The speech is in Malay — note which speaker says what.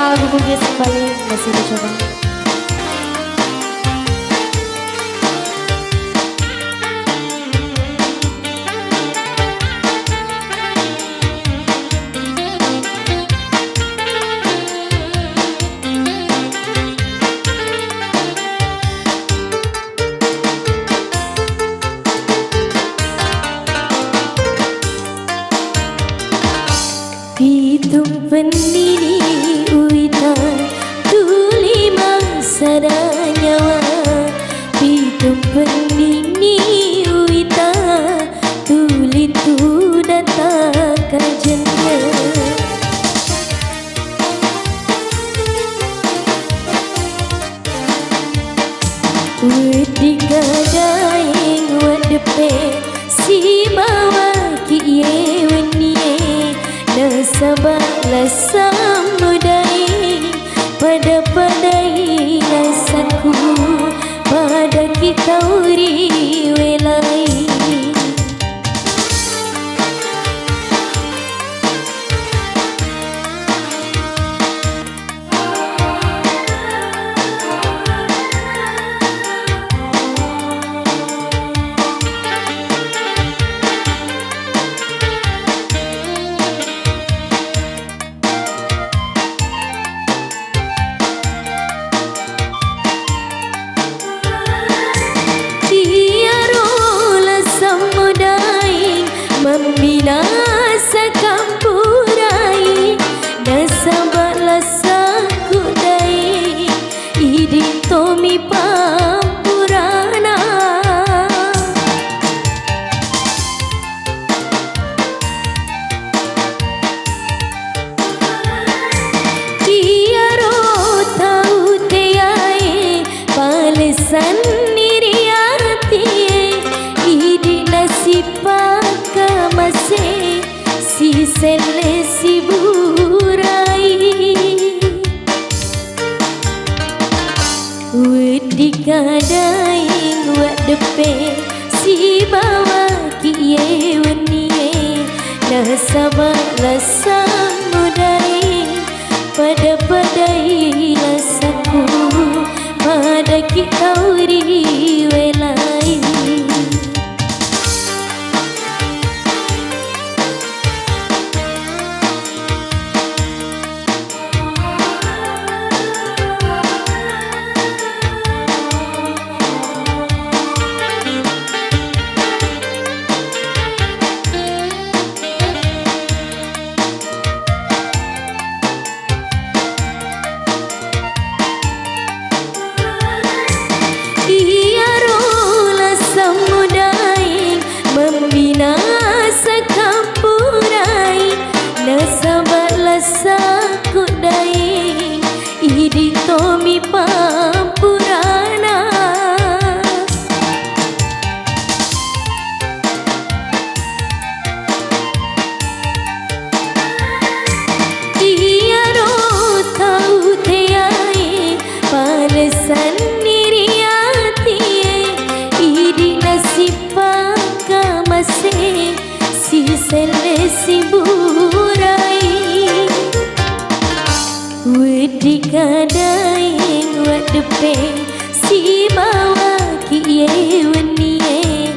Speaker 1: lagu bugis kembali masih dicoba.
Speaker 2: Pitung pendiri uitan tuli mangsara nyawa. Pitung pendiri uitan tuli tu datang kerjanya. Wedi kadaing wadepe si bawa ki ye wenie. Nasabaklah samudai pada padai rasaku pada kita uri welai. Membinasa kampurai nasabaklah sakudai idi tomi pampurana. Kiaro tau teai palesan niriati idi nasipa masih si sele si burai. Wedi kadaing wadepe si bawa ki ye wenie. Nasabaklah samudai pada padai rasaku pada kita uri welai. Membinasa kampurai nasabaklah sakudai idi tomi pampurana. Ia roh tau teai palesan niriati idi nasibah masih si sele si burai. Wedi kadaing wadepe si bawa ki ye wenie.